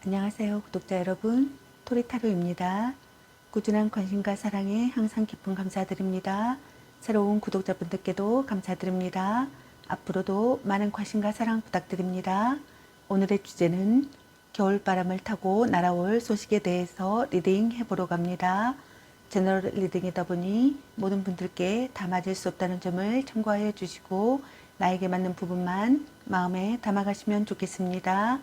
안녕하세요, 구독자 여러분. 토리타로입니다. 꾸준한 관심과 사랑에 항상 깊은 감사드립니다. 새로운 구독자분들께도 감사드립니다. 앞으로도 많은 관심과 사랑 부탁드립니다. 오늘의 주제는 겨울바람을 타고 날아올 소식에 대해서 리딩 해보러 갑니다. 제너럴 리딩이다 보니 모든 분들께 다 맞을 수 없다는 점을 참고하여 주시고 나에게 맞는 부분만 마음에 담아가시면 좋겠습니다.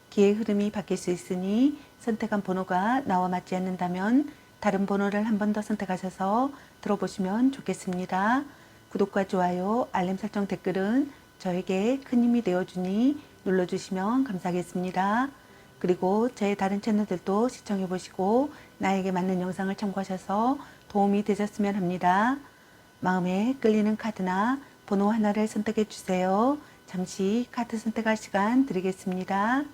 기의 흐름이 바뀔 수 있으니 선택한 번호가 나와 맞지 않는다면 다른 번호를 한 번 더 선택하셔서 들어보시면 좋겠습니다. 구독과 좋아요, 알림 설정, 댓글은 저에게 큰 힘이 되어주니 눌러주시면 감사하겠습니다. 그리고 제 다른 채널들도 시청해 보시고 나에게 맞는 영상을 참고하셔서 도움이 되셨으면 합니다. 마음에 끌리는 카드나 번호 하나를 선택해 주세요. 잠시 카드 선택할 시간 드리겠습니다.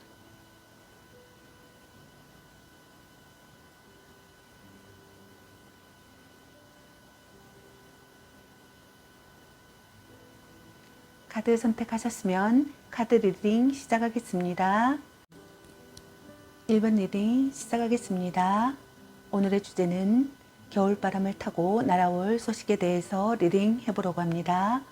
카드 선택하셨으면 카드 리딩 시작하겠습니다. 1번 리딩 시작하겠습니다. 오늘의 주제는 겨울바람을 타고 날아올 소식에 대해서 리딩 해보려고 합니다.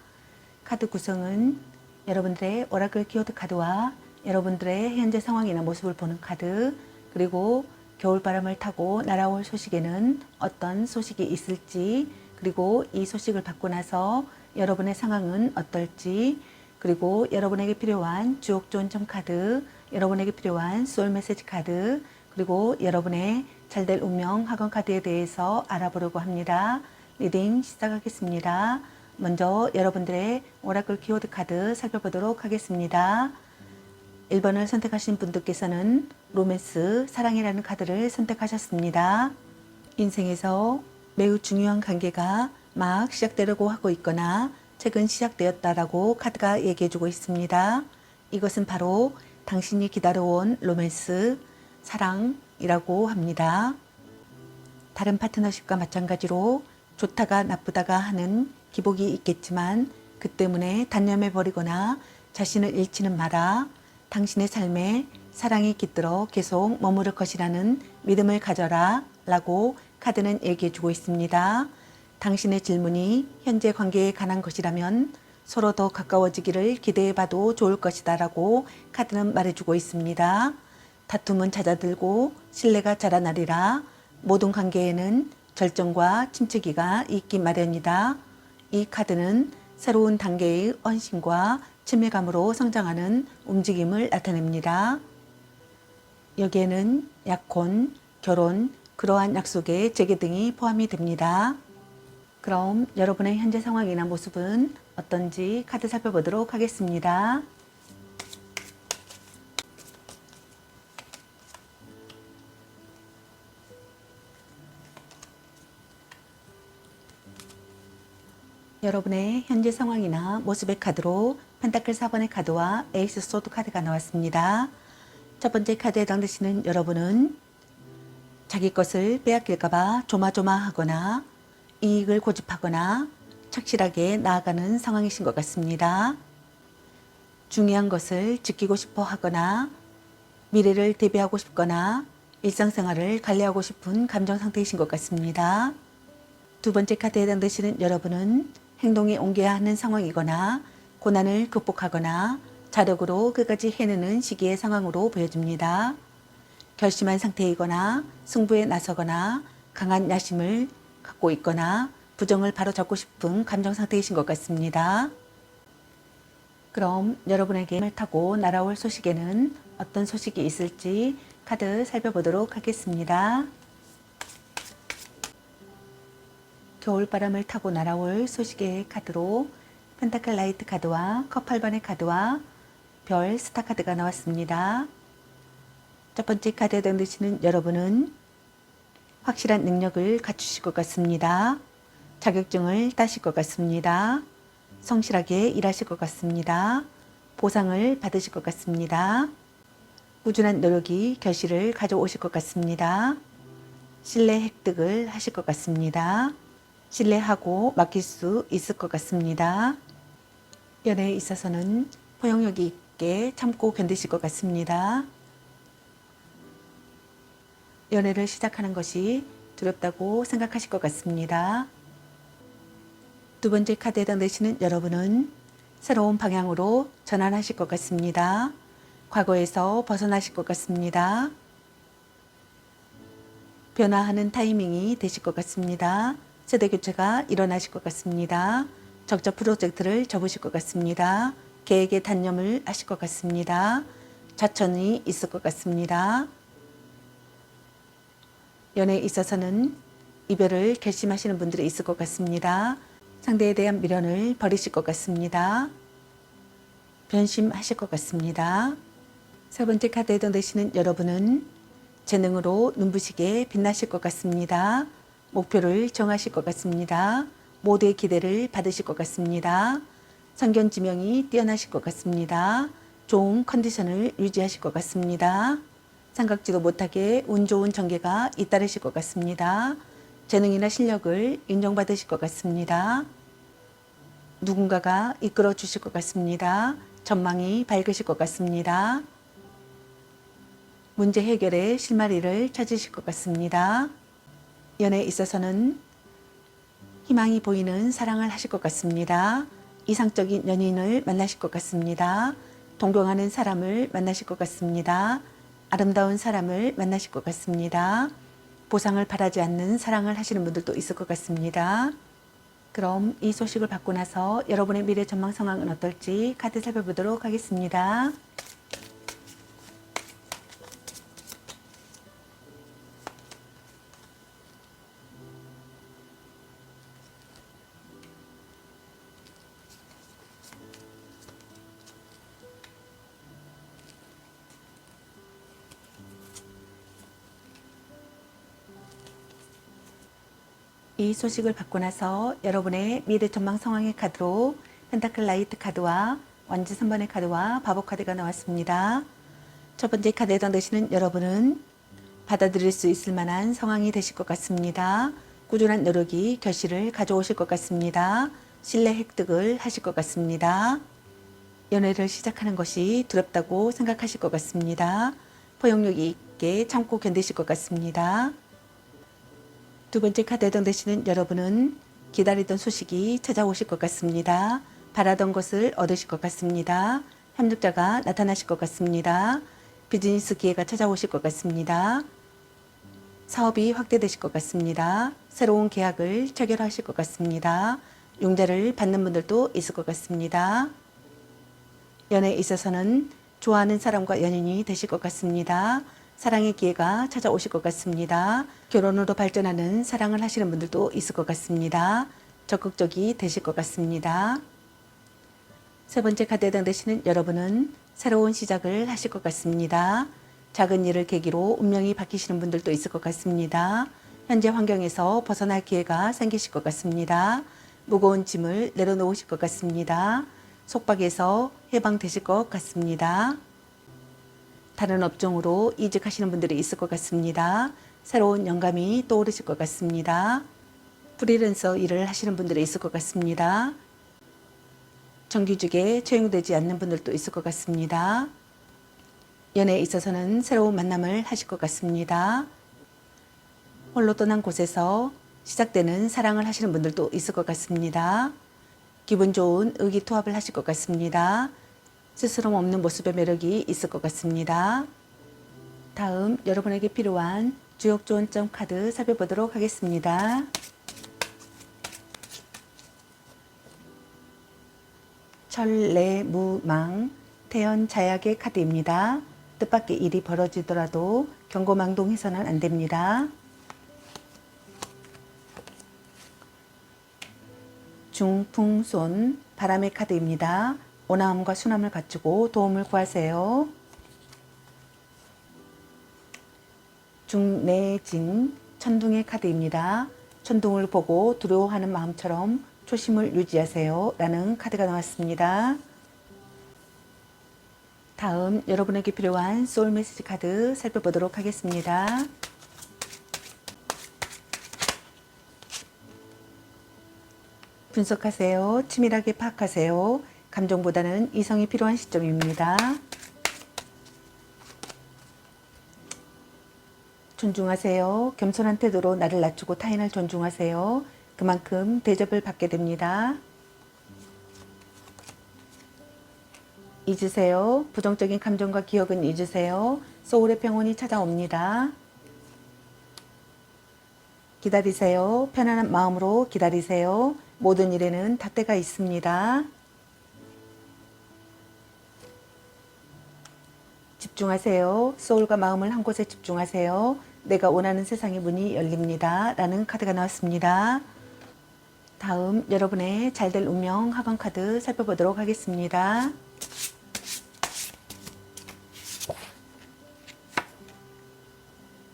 카드 구성은 여러분들의 오라클 키워드 카드와 여러분들의 현재 상황이나 모습을 보는 카드, 그리고 겨울바람을 타고 날아올 소식에는 어떤 소식이 있을지, 그리고 이 소식을 받고 나서 여러분의 상황은 어떨지, 그리고 여러분에게 필요한 주옥 좋은 점 카드, 여러분에게 필요한 소울 메시지 카드, 그리고 여러분의 잘될 운명 학원 카드에 대해서 알아보려고 합니다. 리딩 시작하겠습니다. 먼저 여러분들의 오라클 키워드 카드 살펴보도록 하겠습니다. 1번을 선택하신 분들께서는 로맨스, 사랑이라는 카드를 선택하셨습니다. 인생에서 매우 중요한 관계가 막 시작되려고 하고 있거나 최근 시작되었다라고 카드가 얘기해주고 있습니다. 이것은 바로 당신이 기다려온 로맨스, 사랑이라고 합니다. 다른 파트너십과 마찬가지로 좋다가 나쁘다가 하는 기복이 있겠지만 그 때문에 단념해버리거나 자신을 잃지는 마라. 당신의 삶에 사랑이 깃들어 계속 머무를 것이라는 믿음을 가져라 라고 카드는 얘기해주고 있습니다. 당신의 질문이 현재 관계에 관한 것이라면 서로 더 가까워지기를 기대해봐도 좋을 것이다 라고 카드는 말해주고 있습니다. 다툼은 잦아들고 신뢰가 자라나리라. 모든 관계에는 절정과 침체기가 있기 마련이다. 이 카드는 새로운 단계의 헌신과 친밀감으로 성장하는 움직임을 나타냅니다. 여기에는 약혼, 결혼, 그러한 약속의 재개 등이 포함이 됩니다. 그럼 여러분의 현재 상황이나 모습은 어떤지 카드 살펴보도록 하겠습니다. 여러분의 현재 상황이나 모습의 카드로 펜타클 4번의 카드와 에이스 소드 카드가 나왔습니다. 첫 번째 카드에 해당되시는 여러분은 자기 것을 빼앗길까봐 조마조마하거나 이익을 고집하거나 착실하게 나아가는 상황이신 것 같습니다. 중요한 것을 지키고 싶어 하거나 미래를 대비하고 싶거나 일상생활을 관리하고 싶은 감정 상태이신 것 같습니다. 두 번째 카드에 해당되시는 여러분은 행동에 옮겨야 하는 상황이거나 고난을 극복하거나 자력으로 끝까지 해내는 시기의 상황으로 보여집니다. 결심한 상태이거나 승부에 나서거나 강한 야심을 갖고 있거나 부정을 바로잡고 싶은 감정 상태이신 것 같습니다. 그럼 여러분에게 바람을 타고 날아올 소식에는 어떤 소식이 있을지 카드 살펴보도록 하겠습니다. 겨울바람을 타고 날아올 소식의 카드로 펜타클 라이트 카드와 컵 8번의 카드와 별 스타 카드가 나왔습니다. 첫 번째 카드에 해당되시는 여러분은 확실한 능력을 갖추실 것 같습니다. 자격증을 따실 것 같습니다. 성실하게 일하실 것 같습니다. 보상을 받으실 것 같습니다. 꾸준한 노력이 결실을 가져오실 것 같습니다. 신뢰 획득을 하실 것 같습니다. 신뢰하고 맡길 수 있을 것 같습니다. 연애에 있어서는 포용력 있게 참고 견디실 것 같습니다. 연애를 시작하는 것이 두렵다고 생각하실 것 같습니다. 두 번째 카드에 해당되시는 여러분은 새로운 방향으로 전환하실 것 같습니다. 과거에서 벗어나실 것 같습니다. 변화하는 타이밍이 되실 것 같습니다. 세대 교체가 일어나실 것 같습니다. 적자 프로젝트를 접으실 것 같습니다. 계획에 단념을 하실 것 같습니다. 좌천이 있을 것 같습니다. 연애에 있어서는 이별을 결심하시는 분들이 있을 것 같습니다. 상대에 대한 미련을 버리실 것 같습니다. 변심하실 것 같습니다. 세 번째 카드에 해당되시는 여러분은 재능으로 눈부시게 빛나실 것 같습니다. 목표를 정하실 것 같습니다. 모두의 기대를 받으실 것 같습니다. 선견지명이 뛰어나실 것 같습니다. 좋은 컨디션을 유지하실 것 같습니다. 생각지도 못하게 운 좋은 전개가 잇따르실 것 같습니다. 재능이나 실력을 인정받으실 것 같습니다. 누군가가 이끌어 주실 것 같습니다. 전망이 밝으실 것 같습니다. 문제 해결의 실마리를 찾으실 것 같습니다. 연애에 있어서는 희망이 보이는 사랑을 하실 것 같습니다. 이상적인 연인을 만나실 것 같습니다. 동경하는 사람을 만나실 것 같습니다. 아름다운 사람을 만나실 것 같습니다. 보상을 바라지 않는 사랑을 하시는 분들도 있을 것 같습니다. 그럼 이 소식을 받고 나서 여러분의 미래 전망 상황은 어떨지 카드 살펴보도록 하겠습니다. 이 소식을 받고 나서 여러분의 미래 전망 상황의 카드로 펜타클 라이트 카드와 완지 3번의 카드와 바보 카드가 나왔습니다. 첫 번째 카드에 해당되시는 여러분은 받아들일 수 있을 만한 상황이 되실 것 같습니다. 꾸준한 노력이 결실을 가져오실 것 같습니다. 신뢰 획득을 하실 것 같습니다. 연애를 시작하는 것이 두렵다고 생각하실 것 같습니다. 포용력 있게 참고 견디실 것 같습니다. 두 번째 카드에 해당되시는 여러분은 기다리던 소식이 찾아오실 것 같습니다. 바라던 것을 얻으실 것 같습니다. 협력자가 나타나실 것 같습니다. 비즈니스 기회가 찾아오실 것 같습니다. 사업이 확대되실 것 같습니다. 새로운 계약을 체결하실 것 같습니다. 융자를 받는 분들도 있을 것 같습니다. 연애에 있어서는 좋아하는 사람과 연인이 되실 것 같습니다. 사랑의 기회가 찾아오실 것 같습니다. 결혼으로 발전하는 사랑을 하시는 분들도 있을 것 같습니다. 적극적이 되실 것 같습니다. 세 번째 카드에 해당되시는 여러분은 새로운 시작을 하실 것 같습니다. 작은 일을 계기로 운명이 바뀌시는 분들도 있을 것 같습니다. 현재 환경에서 벗어날 기회가 생기실 것 같습니다. 무거운 짐을 내려놓으실 것 같습니다. 속박에서 해방되실 것 같습니다. 다른 업종으로 이직하시는 분들이 있을 것 같습니다. 새로운 영감이 떠오르실 것 같습니다. 프리랜서 일을 하시는 분들이 있을 것 같습니다. 정규직에 채용되지 않는 분들도 있을 것 같습니다. 연애에 있어서는 새로운 만남을 하실 것 같습니다. 홀로 떠난 곳에서 시작되는 사랑을 하시는 분들도 있을 것 같습니다. 기분 좋은 의기투합을 하실 것 같습니다. 스스럼 없는 모습의 매력이 있을 것 같습니다. 다음 여러분에게 필요한 주역 조언점 카드 살펴보도록 하겠습니다. 천래무망 태연자약의 카드입니다. 뜻밖의 일이 벌어지더라도 경고망동해서는 안 됩니다. 중풍손 바람의 카드입니다. 온화함과 순함을 갖추고 도움을 구하세요. 중내진 천둥의 카드입니다. 천둥을 보고 두려워하는 마음처럼 초심을 유지하세요 라는 카드가 나왔습니다. 다음 여러분에게 필요한 소울 메시지 카드 살펴보도록 하겠습니다. 분석하세요. 치밀하게 파악하세요. 감정보다는 이성이 필요한 시점입니다. 존중하세요. 겸손한 태도로 나를 낮추고 타인을 존중하세요. 그만큼 대접을 받게 됩니다. 잊으세요. 부정적인 감정과 기억은 잊으세요. 소울의 평온이 찾아옵니다. 기다리세요. 편안한 마음으로 기다리세요. 모든 일에는 닷대가 있습니다. 집중하세요. 소울과 마음을 한 곳에 집중하세요. 내가 원하는 세상의 문이 열립니다. 라는 카드가 나왔습니다. 다음 여러분의 잘될 운명 학원 카드 살펴보도록 하겠습니다.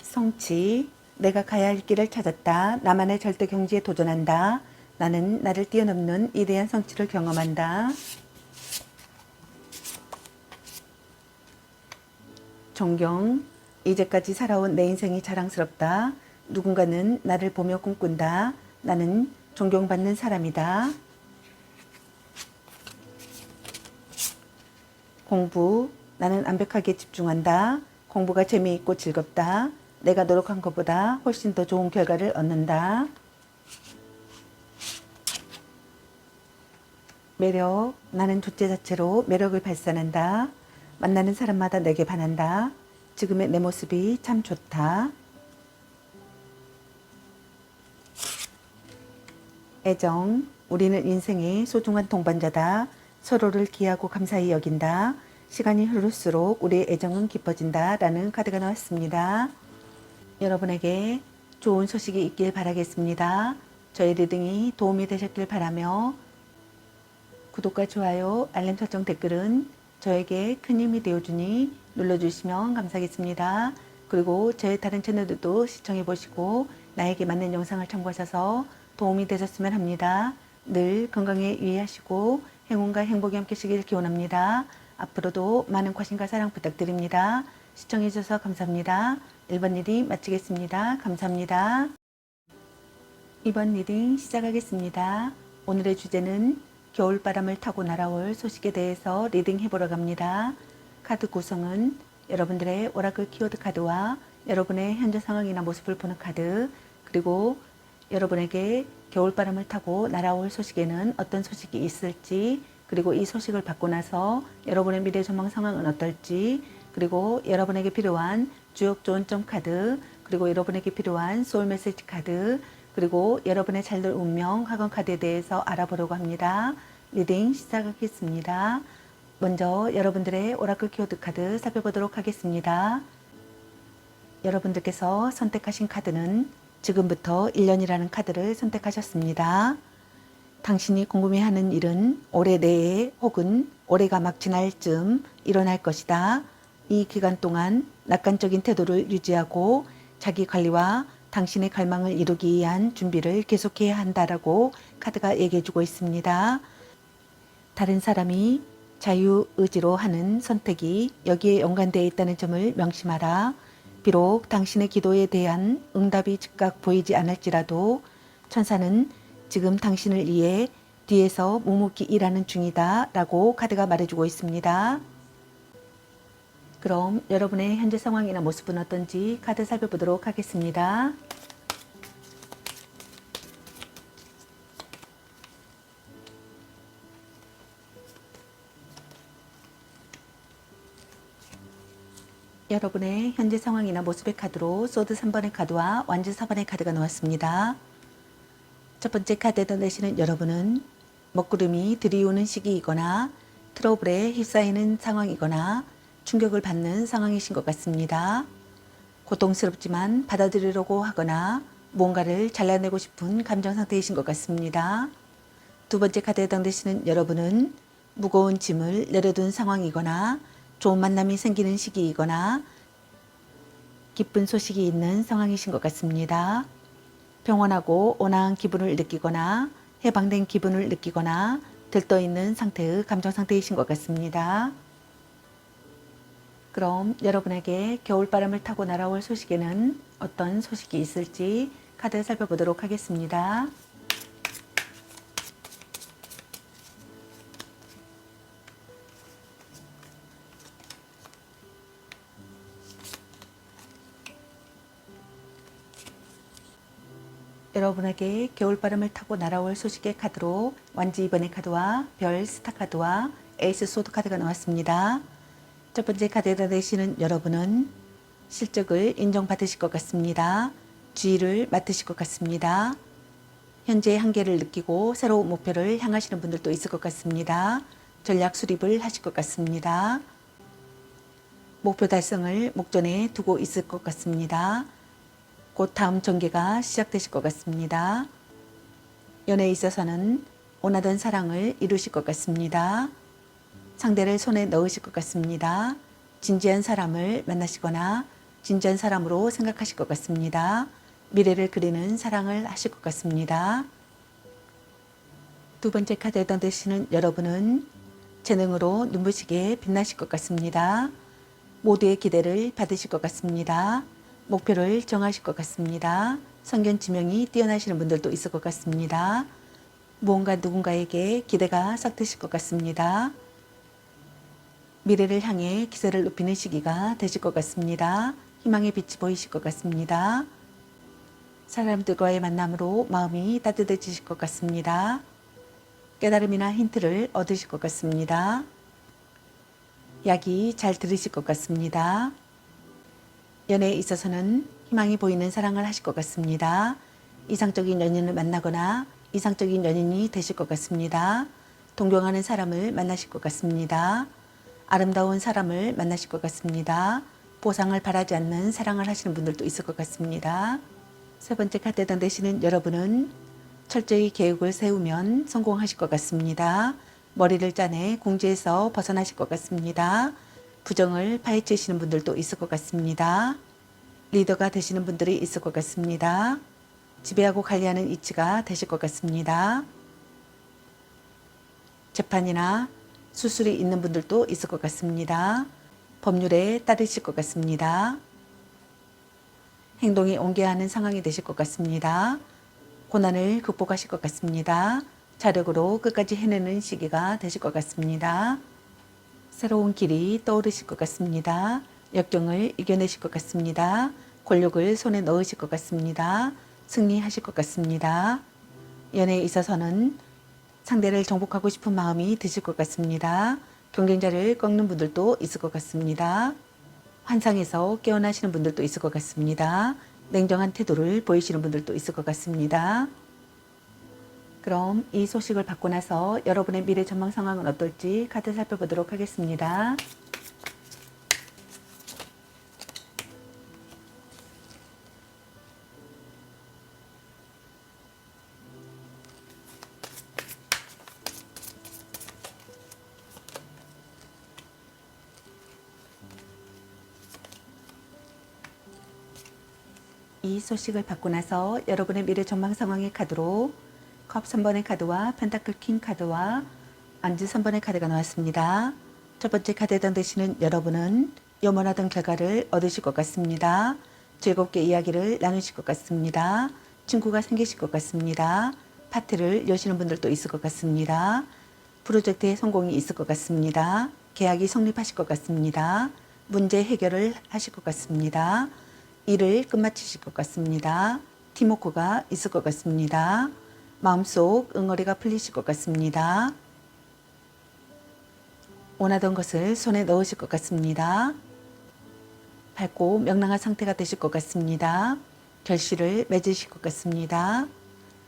성취. 내가 가야 할 길을 찾았다. 나만의 절대 경지에 도전한다. 나는 나를 뛰어넘는 위대한 성취를 경험한다. 존경. 이제까지 살아온 내 인생이 자랑스럽다. 누군가는 나를 보며 꿈꾼다. 나는 존경받는 사람이다. 공부. 나는 완벽하게 집중한다. 공부가 재미있고 즐겁다. 내가 노력한 것보다 훨씬 더 좋은 결과를 얻는다. 매력. 나는 존재 자체로 매력을 발산한다. 만나는 사람마다 내게 반한다. 지금의 내 모습이 참 좋다. 애정. 우리는 인생의 소중한 동반자다. 서로를 귀하고 감사히 여긴다. 시간이 흐를수록 우리의 애정은 깊어진다. 라는 카드가 나왔습니다. 여러분에게 좋은 소식이 있길 바라겠습니다. 저의 리딩이 도움이 되셨길 바라며 구독과 좋아요, 알림 설정, 댓글은 저에게 큰 힘이 되어주니 눌러주시면 감사하겠습니다. 그리고 저의 다른 채널들도 시청해 보시고 나에게 맞는 영상을 참고하셔서 도움이 되셨으면 합니다. 늘 건강에 유의하시고 행운과 행복이 함께하시길 기원합니다. 앞으로도 많은 관심과 사랑 부탁드립니다. 시청해 주셔서 감사합니다. 1번 리딩 마치겠습니다. 감사합니다. 2번 리딩 시작하겠습니다. 오늘의 주제는 겨울바람을 타고 날아올 소식에 대해서 리딩 해보러 갑니다. 카드 구성은 여러분들의 오라클 키워드 카드와 여러분의 현재 상황이나 모습을 보는 카드, 그리고 여러분에게 겨울바람을 타고 날아올 소식에는 어떤 소식이 있을지, 그리고 이 소식을 받고 나서 여러분의 미래 전망 상황은 어떨지, 그리고 여러분에게 필요한 주역 조언점 카드, 그리고 여러분에게 필요한 소울 메시지 카드, 그리고 여러분의 잘될 운명 학원 카드에 대해서 알아보려고 합니다. 리딩 시작하겠습니다. 먼저 여러분들의 오라클 키워드 카드 살펴보도록 하겠습니다. 여러분들께서 선택하신 카드는 지금부터 1년이라는 카드를 선택하셨습니다. 당신이 궁금해하는 일은 올해 내에 혹은 올해가 막 지날 즈음 일어날 것이다. 이 기간 동안 낙관적인 태도를 유지하고 자기 관리와 당신의 갈망을 이루기 위한 준비를 계속해야 한다라고 카드가 얘기해주고 있습니다. 다른 사람이 자유의지로 하는 선택이 여기에 연관되어 있다는 점을 명심하라. 비록 당신의 기도에 대한 응답이 즉각 보이지 않을지라도 천사는 지금 당신을 위해 뒤에서 묵묵히 일하는 중이다 라고 카드가 말해주고 있습니다. 그럼 여러분의 현재 상황이나 모습은 어떤지 카드 살펴보도록 하겠습니다. 여러분의 현재 상황이나 모습의 카드로 소드 3번의 카드와 완즈 4번의 카드가 나왔습니다. 첫 번째 카드에 내시는 여러분은 먹구름이 들이오는 시기이거나 트러블에 휩싸이는 상황이거나 충격을 받는 상황이신 것 같습니다. 고통스럽지만 받아들이려고 하거나 뭔가를 잘라내고 싶은 감정 상태이신 것 같습니다. 두 번째 카드에 해당되시는 여러분은 무거운 짐을 내려둔 상황이거나 좋은 만남이 생기는 시기이거나 기쁜 소식이 있는 상황이신 것 같습니다. 평온하고 온화한 기분을 느끼거나 해방된 기분을 느끼거나 들떠있는 상태의 감정 상태이신 것 같습니다. 그럼 여러분에게 겨울바람을 타고 날아올 소식에는 어떤 소식이 있을지 카드 살펴보도록 하겠습니다. 여러분에게 겨울바람을 타고 날아올 소식의 카드로 완지 2번의 카드와 별 스타 카드와 에이스 소드 카드가 나왔습니다. 첫 번째 카드에 되시는 여러분은 실적을 인정받으실 것 같습니다. 주의를 맡으실 것 같습니다. 현재의 한계를 느끼고 새로운 목표를 향하시는 분들도 있을 것 같습니다. 전략 수립을 하실 것 같습니다. 목표 달성을 목전에 두고 있을 것 같습니다. 곧 다음 전개가 시작되실 것 같습니다. 연애에 있어서는 원하던 사랑을 이루실 것 같습니다. 상대를 손에 넣으실 것 같습니다. 진지한 사람을 만나시거나 진지한 사람으로 생각하실 것 같습니다. 미래를 그리는 사랑을 하실 것 같습니다. 두 번째 카드에 해당되시는 여러분은 재능으로 눈부시게 빛나실 것 같습니다. 모두의 기대를 받으실 것 같습니다. 목표를 정하실 것 같습니다. 성견 지명이 뛰어나시는 분들도 있을 것 같습니다. 무언가 누군가에게 기대가 싹 트실 것 같습니다. 미래를 향해 기세를 높이는 시기가 되실 것 같습니다. 희망의 빛이 보이실 것 같습니다. 사람들과의 만남으로 마음이 따뜻해지실 것 같습니다. 깨달음이나 힌트를 얻으실 것 같습니다. 이야기 잘 들으실 것 같습니다. 연애에 있어서는 희망이 보이는 사랑을 하실 것 같습니다. 이상적인 연인을 만나거나 이상적인 연인이 되실 것 같습니다. 동경하는 사람을 만나실 것 같습니다. 아름다운 사람을 만나실 것 같습니다. 보상을 바라지 않는 사랑을 하시는 분들도 있을 것 같습니다. 세 번째 카드에 해당되시는 여러분은 철저히 계획을 세우면 성공하실 것 같습니다. 머리를 짜내 궁지에서 벗어나실 것 같습니다. 부정을 파헤치시는 분들도 있을 것 같습니다. 리더가 되시는 분들이 있을 것 같습니다. 지배하고 관리하는 이치가 되실 것 같습니다. 재판이나 수술이 있는 분들도 있을 것 같습니다. 법률에 따르실 것 같습니다. 행동이 옮겨야 하는 상황이 되실 것 같습니다. 고난을 극복하실 것 같습니다. 자력으로 끝까지 해내는 시기가 되실 것 같습니다. 새로운 길이 떠오르실 것 같습니다. 역경을 이겨내실 것 같습니다. 권력을 손에 넣으실 것 같습니다. 승리하실 것 같습니다. 연애에 있어서는 상대를 정복하고 싶은 마음이 드실 것 같습니다. 경쟁자를 꺾는 분들도 있을 것 같습니다. 환상에서 깨어나시는 분들도 있을 것 같습니다. 냉정한 태도를 보이시는 분들도 있을 것 같습니다. 그럼 이 소식을 받고 나서 여러분의 미래 전망 상황은 어떨지 카드 살펴보도록 하겠습니다. 이 소식을 받고 나서 여러분의 미래 전망 상황의 카드로 컵 3번의 카드와 펜타클 킹 카드와 안즈 3번의 카드가 나왔습니다. 첫 번째 카드에 해당되시는 여러분은 염원하던 결과를 얻으실 것 같습니다. 즐겁게 이야기를 나누실 것 같습니다. 친구가 생기실 것 같습니다. 파티를 여시는 분들도 있을 것 같습니다. 프로젝트의 성공이 있을 것 같습니다. 계약이 성립하실 것 같습니다. 문제 해결을 하실 것 같습니다. 일을 끝마치실 것 같습니다. 팀워크가 있을 것 같습니다. 마음속 응어리가 풀리실 것 같습니다. 원하던 것을 손에 넣으실 것 같습니다. 밝고 명랑한 상태가 되실 것 같습니다. 결실을 맺으실 것 같습니다.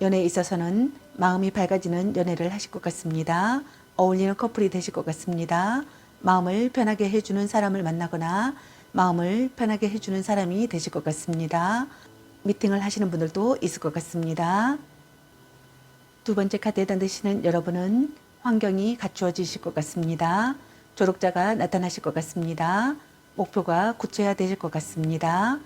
연애에 있어서는 마음이 밝아지는 연애를 하실 것 같습니다. 어울리는 커플이 되실 것 같습니다. 마음을 편하게 해주는 사람을 만나거나 마음을 편하게 해주는 사람이 되실 것 같습니다. 미팅을 하시는 분들도 있을 것 같습니다. 두 번째 카드에 해당되시는 여러분은 환경이 갖추어지실 것 같습니다. 조력자가 나타나실 것 같습니다. 목표가 구체화되실 것 같습니다.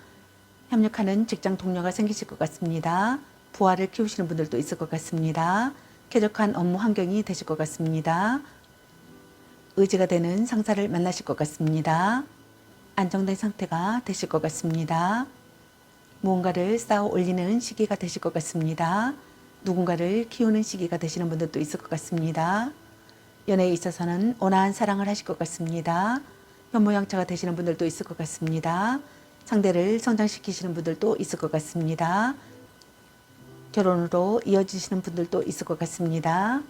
협력하는 직장 동료가 생기실 것 같습니다. 부하를 키우시는 분들도 있을 것 같습니다. 쾌적한 업무 환경이 되실 것 같습니다. 의지가 되는 상사를 만나실 것 같습니다. 안정된 상태가 되실 것 같습니다. 무언가를 쌓아 올리는 시기가 되실 것 같습니다. 누군가를 키우는 시기가 되시는 분들도 있을 것 같습니다. 연애에 있어서는 온화한 사랑을 하실 것 같습니다. 현모양처가 되시는 분들도 있을 것 같습니다. 상대를 성장시키시는 분들도 있을 것 같습니다. 결혼으로 이어지시는 분들도 있을 것 같습니다.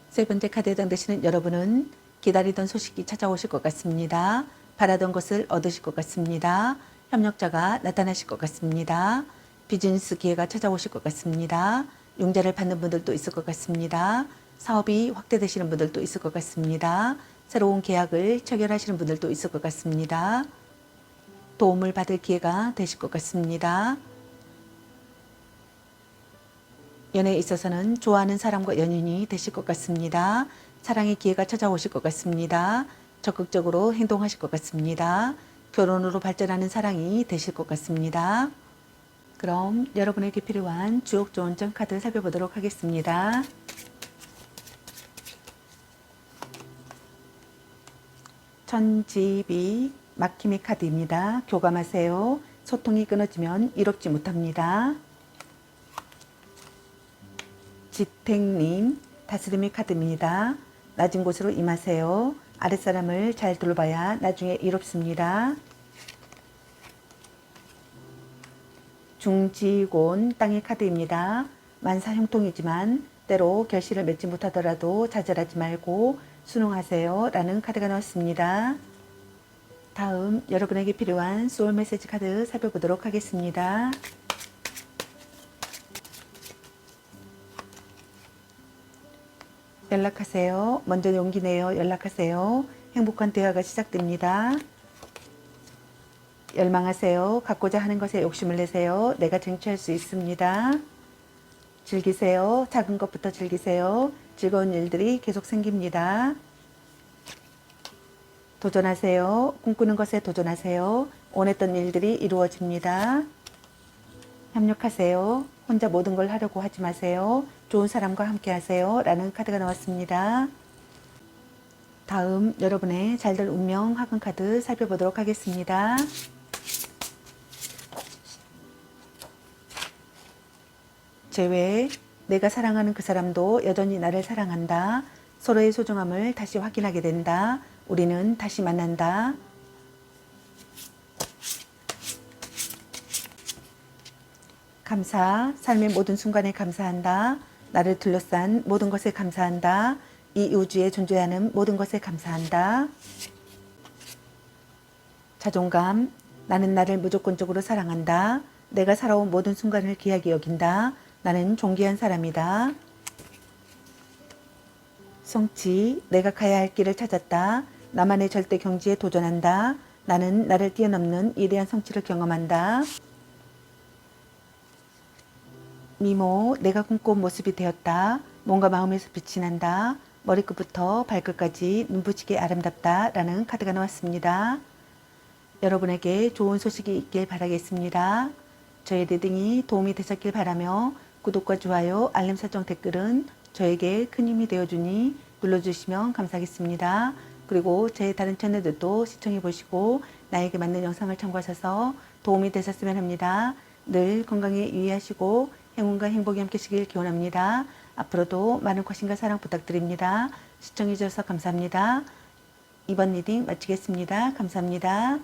세 번째 카드에 해당되시는 여러분은 기다리던 소식이 찾아오실 것 같습니다. 바라던 것을 얻으실 것 같습니다. 협력자가 나타나실 것 같습니다. 비즈니스 기회가 찾아오실 것 같습니다. 융자를 받는 분들도 있을 것 같습니다. 사업이 확대되시는 분들도 있을 것 같습니다. 새로운 계약을 체결하시는 분들도 있을 것 같습니다. 도움을 받을 기회가 되실 것 같습니다. 연애에 있어서는 좋아하는 사람과 연인이 되실 것 같습니다. 사랑의 기회가 찾아오실 것 같습니다. 적극적으로 행동하실 것 같습니다. 결혼으로 발전하는 사랑이 되실 것 같습니다. 그럼 여러분에게 필요한 주옥 조언점 카드 살펴보도록 하겠습니다. 천지비 막힘의 카드입니다. 교감하세요. 소통이 끊어지면 이롭지 못합니다. 지택님 다스림의 카드입니다. 낮은 곳으로 임하세요. 아랫사람을 잘 돌봐야 나중에 이롭습니다. 중지곤 땅의 카드입니다. 만사형통이지만 때로 결실을 맺지 못하더라도 좌절하지 말고 순응하세요 라는 카드가 나왔습니다. 다음 여러분에게 필요한 소울 메시지 카드 살펴보도록 하겠습니다. 연락하세요. 먼저 용기 내어 연락하세요. 행복한 대화가 시작됩니다. 열망하세요. 갖고자 하는 것에 욕심을 내세요. 내가 쟁취할 수 있습니다. 즐기세요. 작은 것부터 즐기세요. 즐거운 일들이 계속 생깁니다. 도전하세요. 꿈꾸는 것에 도전하세요. 원했던 일들이 이루어집니다. 협력하세요. 혼자 모든 걸 하려고 하지 마세요. 좋은 사람과 함께 하세요 라는 카드가 나왔습니다. 다음 여러분의 잘될 운명 화금 카드 살펴보도록 하겠습니다. 제외 내가 사랑하는 그 사람도 여전히 나를 사랑한다. 서로의 소중함을 다시 확인하게 된다. 우리는 다시 만난다. 감사, 삶의 모든 순간에 감사한다. 나를 둘러싼 모든 것에 감사한다. 이 우주에 존재하는 모든 것에 감사한다. 자존감, 나는 나를 무조건적으로 사랑한다. 내가 살아온 모든 순간을 귀하게 여긴다. 나는 존귀한 사람이다. 성취, 내가 가야 할 길을 찾았다. 나만의 절대 경지에 도전한다. 나는 나를 뛰어넘는 위대한 성취를 경험한다. 미모, 내가 꿈꿔온 모습이 되었다. 뭔가 마음에서 빛이 난다. 머리끝부터 발끝까지 눈부시게 아름답다 라는 카드가 나왔습니다. 여러분에게 좋은 소식이 있길 바라겠습니다. 저의 리딩이 도움이 되셨길 바라며 구독과 좋아요, 알림 설정, 댓글은 저에게 큰 힘이 되어주니 눌러주시면 감사하겠습니다. 그리고 제 다른 채널들도 시청해 보시고 나에게 맞는 영상을 참고하셔서 도움이 되셨으면 합니다. 늘 건강에 유의하시고 행운과 행복이 함께시길 기원합니다. 앞으로도 많은 관심과 사랑 부탁드립니다. 시청해 주셔서 감사합니다. 이번 리딩 마치겠습니다. 감사합니다.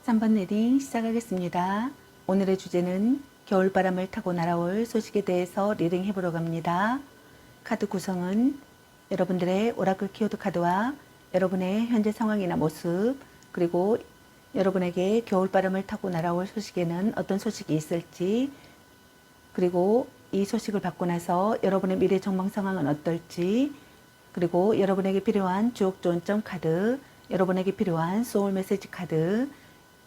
3번 리딩 시작하겠습니다. 오늘의 주제는 겨울바람을 타고 날아올 소식에 대해서 리딩 해보러 갑니다. 카드 구성은 여러분들의 오라클 키워드 카드와 여러분의 현재 상황이나 모습, 그리고 여러분에게 겨울바람을 타고 날아올 소식에는 어떤 소식이 있을지, 그리고 이 소식을 받고 나서 여러분의 미래 전망 상황은 어떨지, 그리고 여러분에게 필요한 주옥 조언점 카드, 여러분에게 필요한 소울 메시지 카드,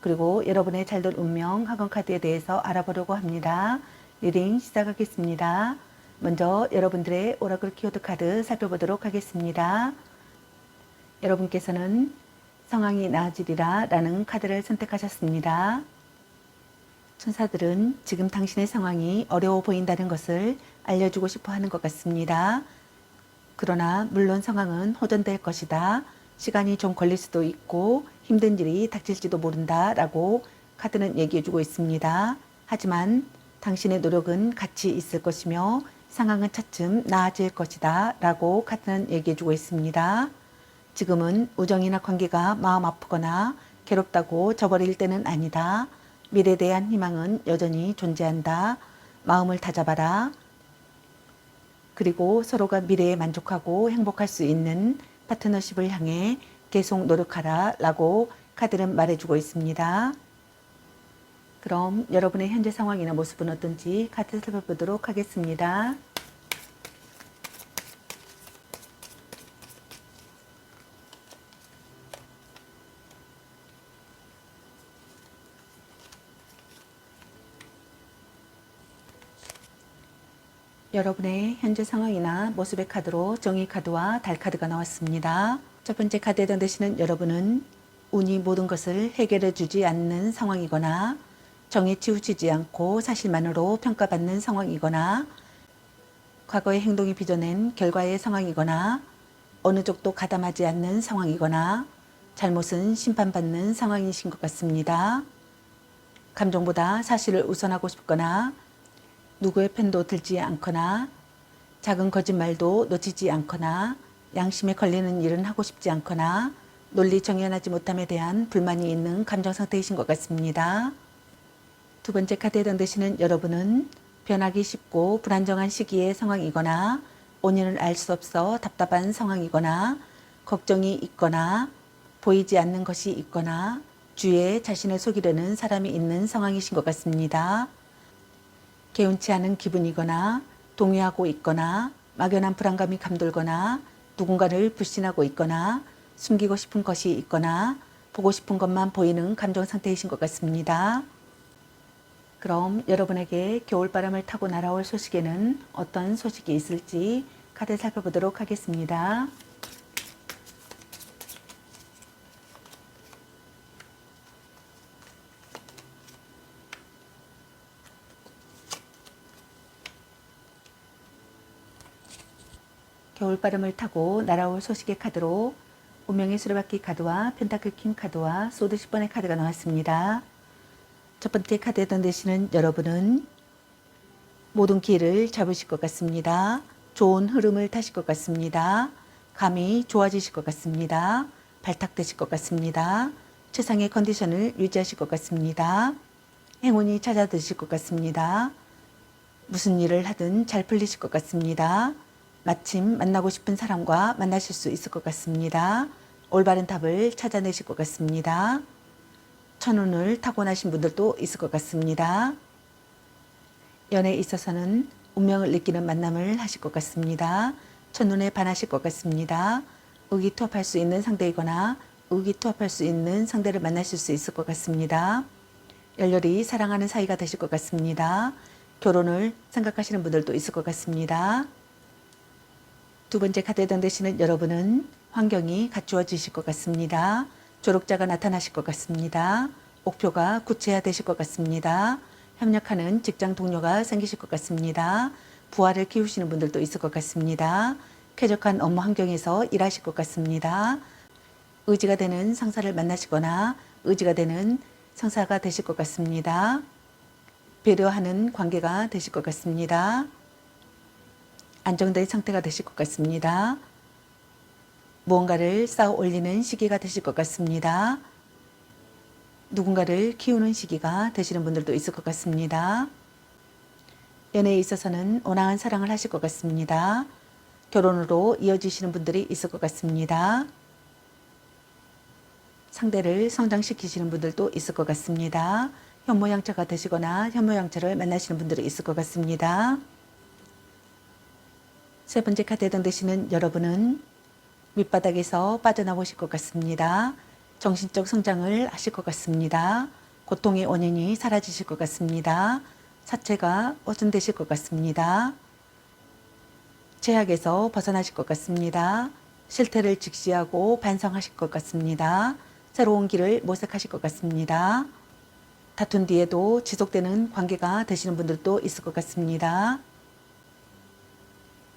그리고 여러분의 잘될 운명 학원 카드에 대해서 알아보려고 합니다. 리딩 시작하겠습니다. 먼저 여러분들의 오라클 키워드 카드 살펴보도록 하겠습니다. 여러분께서는 상황이 나아지리라 라는 카드를 선택하셨습니다. 천사들은 지금 당신의 상황이 어려워 보인다는 것을 알려주고 싶어 하는 것 같습니다. 그러나 물론 상황은 호전될 것이다. 시간이 좀 걸릴 수도 있고 힘든 일이 닥칠지도 모른다 라고 카드는 얘기해주고 있습니다. 하지만 당신의 노력은 같이 있을 것이며 상황은 차츰 나아질 것이다 라고 카드는 얘기해주고 있습니다. 지금은 우정이나 관계가 마음 아프거나 괴롭다고 저버릴 때는 아니다. 미래에 대한 희망은 여전히 존재한다. 마음을 다잡아라. 그리고 서로가 미래에 만족하고 행복할 수 있는 파트너십을 향해 계속 노력하라 라고 카드는 말해주고 있습니다. 그럼 여러분의 현재 상황이나 모습은 어떤지 카드 살펴보도록 하겠습니다. 여러분의 현재 상황이나 모습의 카드로 정의 카드와 달 카드가 나왔습니다. 첫 번째 카드에 해당되시는 여러분은 운이 모든 것을 해결해 주지 않는 상황이거나 정에 치우치지 않고 사실만으로 평가받는 상황이거나 과거의 행동이 빚어낸 결과의 상황이거나 어느 쪽도 가담하지 않는 상황이거나 잘못은 심판받는 상황이신 것 같습니다. 감정보다 사실을 우선하고 싶거나 누구의 편도 들지 않거나 작은 거짓말도 놓치지 않거나 양심에 걸리는 일은 하고 싶지 않거나 논리 정연하지 못함에 대한 불만이 있는 감정 상태이신 것 같습니다. 두 번째 카드에 해당되시는 여러분은 변하기 쉽고 불안정한 시기의 상황이거나 원인을 알 수 없어 답답한 상황이거나 걱정이 있거나 보이지 않는 것이 있거나 주위에 자신을 속이려는 사람이 있는 상황이신 것 같습니다. 개운치 않은 기분이거나 동요하고 있거나 막연한 불안감이 감돌거나 누군가를 불신하고 있거나 숨기고 싶은 것이 있거나 보고 싶은 것만 보이는 감정 상태이신 것 같습니다. 그럼 여러분에게 겨울바람을 타고 날아올 소식에는 어떤 소식이 있을지 카드 살펴보도록 하겠습니다. 겨울바람을 타고 날아올 소식의 카드로 운명의 수레바퀴 카드와 펜타클 킹 카드와 소드 10번의 카드가 나왔습니다. 첫 번째 카드에 해당되시는 여러분은 모든 기회를 잡으실 것 같습니다. 좋은 흐름을 타실 것 같습니다. 감이 좋아지실 것 같습니다. 발탁되실 것 같습니다. 최상의 컨디션을 유지하실 것 같습니다. 행운이 찾아드실 것 같습니다. 무슨 일을 하든 잘 풀리실 것 같습니다. 마침 만나고 싶은 사람과 만나실 수 있을 것 같습니다. 올바른 답을 찾아내실 것 같습니다. 천운을 타고나신 분들도 있을 것 같습니다. 연애에 있어서는 운명을 느끼는 만남을 하실 것 같습니다. 첫눈에 반하실 것 같습니다. 의기투합할 수 있는 상대이거나 의기투합할 수 있는 상대를 만나실 수 있을 것 같습니다. 열렬히 사랑하는 사이가 되실 것 같습니다. 결혼을 생각하시는 분들도 있을 것 같습니다. 두 번째 카드에 해당되시는 여러분은 환경이 갖추어지실 것 같습니다. 조력자가 나타나실 것 같습니다. 목표가 구체화되실 것 같습니다. 협력하는 직장 동료가 생기실 것 같습니다. 부하를 키우시는 분들도 있을 것 같습니다. 쾌적한 업무 환경에서 일하실 것 같습니다. 의지가 되는 상사를 만나시거나 의지가 되는 상사가 되실 것 같습니다. 배려하는 관계가 되실 것 같습니다. 안정된 상태가 되실 것 같습니다. 무언가를 쌓아 올리는 시기가 되실 것 같습니다. 누군가를 키우는 시기가 되시는 분들도 있을 것 같습니다. 연애에 있어서는 온화한 사랑을 하실 것 같습니다. 결혼으로 이어지시는 분들이 있을 것 같습니다. 상대를 성장시키시는 분들도 있을 것 같습니다. 현모양처가 되시거나 현모양처를 만나시는 분들이 있을 것 같습니다. 세 번째 카드에 해당되시는 여러분은 밑바닥에서 빠져나오실 것 같습니다. 정신적 성장을 하실 것 같습니다. 고통의 원인이 사라지실 것 같습니다. 사체가 보존되실 것 같습니다. 제약에서 벗어나실 것 같습니다. 실태를 직시하고 반성하실 것 같습니다. 새로운 길을 모색하실 것 같습니다. 다툰 뒤에도 지속되는 관계가 되시는 분들도 있을 것 같습니다.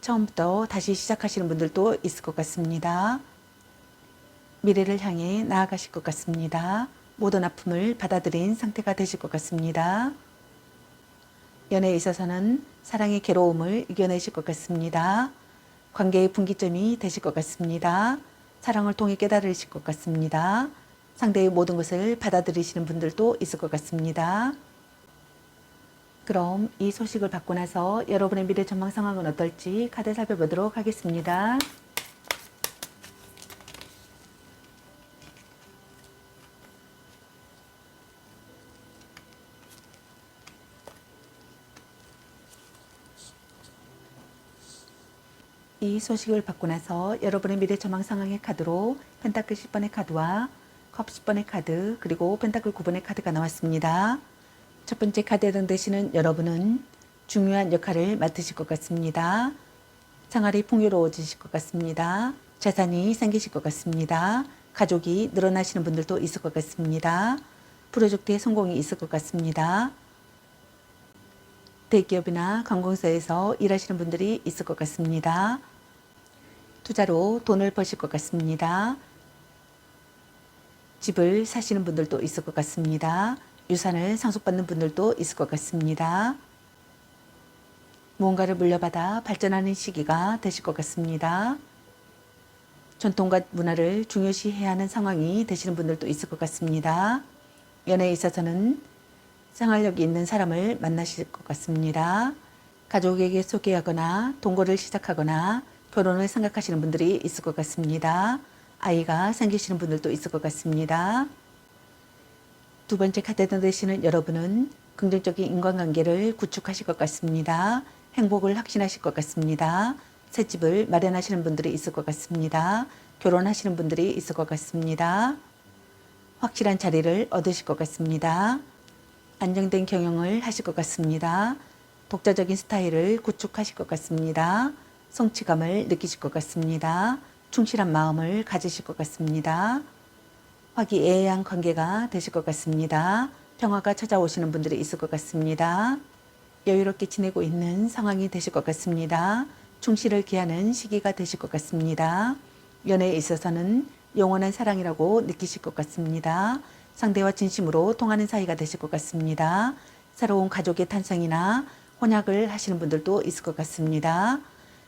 처음부터 다시 시작하시는 분들도 있을 것 같습니다. 미래를 향해 나아가실 것 같습니다. 모든 아픔을 받아들인 상태가 되실 것 같습니다. 연애에 있어서는 사랑의 괴로움을 이겨내실 것 같습니다. 관계의 분기점이 되실 것 같습니다. 사랑을 통해 깨달으실 것 같습니다. 상대의 모든 것을 받아들이시는 분들도 있을 것 같습니다. 그럼 이 소식을 받고 나서 여러분의 미래 전망 상황은 어떨지 카드 살펴보도록 하겠습니다. 이 소식을 받고 나서 여러분의 미래 전망 상황의 카드로 펜타클 10번의 카드와 컵 10번의 카드 그리고 펜타클 9번의 카드가 나왔습니다. 첫 번째 카드에 해당되시는 여러분은 중요한 역할을 맡으실 것 같습니다. 생활이 풍요로워지실 것 같습니다. 재산이 생기실 것 같습니다. 가족이 늘어나시는 분들도 있을 것 같습니다. 프로젝트에 성공이 있을 것 같습니다. 대기업이나 관공서에서 일하시는 분들이 있을 것 같습니다. 투자로 돈을 버실 것 같습니다. 집을 사시는 분들도 있을 것 같습니다. 유산을 상속받는 분들도 있을 것 같습니다. 무언가를 물려받아 발전하는 시기가 되실 것 같습니다. 전통과 문화를 중요시해야 하는 상황이 되시는 분들도 있을 것 같습니다. 연애에 있어서는 생활력이 있는 사람을 만나실 것 같습니다. 가족에게 소개하거나 동거를 시작하거나 결혼을 생각하시는 분들이 있을 것 같습니다. 아이가 생기시는 분들도 있을 것 같습니다. 두 번째 카드에 되시는 여러분은 긍정적인 인간관계를 구축하실 것 같습니다. 행복을 확신하실 것 같습니다. 새 집을 마련하시는 분들이 있을 것 같습니다. 결혼하시는 분들이 있을 것 같습니다. 확실한 자리를 얻으실 것 같습니다. 안정된 경영을 하실 것 같습니다. 독자적인 스타일을 구축하실 것 같습니다. 성취감을 느끼실 것 같습니다. 충실한 마음을 가지실 것 같습니다. 화기애애한 관계가 되실 것 같습니다. 평화가 찾아오시는 분들이 있을 것 같습니다. 여유롭게 지내고 있는 상황이 되실 것 같습니다. 충실을 기하는 시기가 되실 것 같습니다. 연애에 있어서는 영원한 사랑이라고 느끼실 것 같습니다. 상대와 진심으로 통하는 사이가 되실 것 같습니다. 새로운 가족의 탄생이나 혼약을 하시는 분들도 있을 것 같습니다.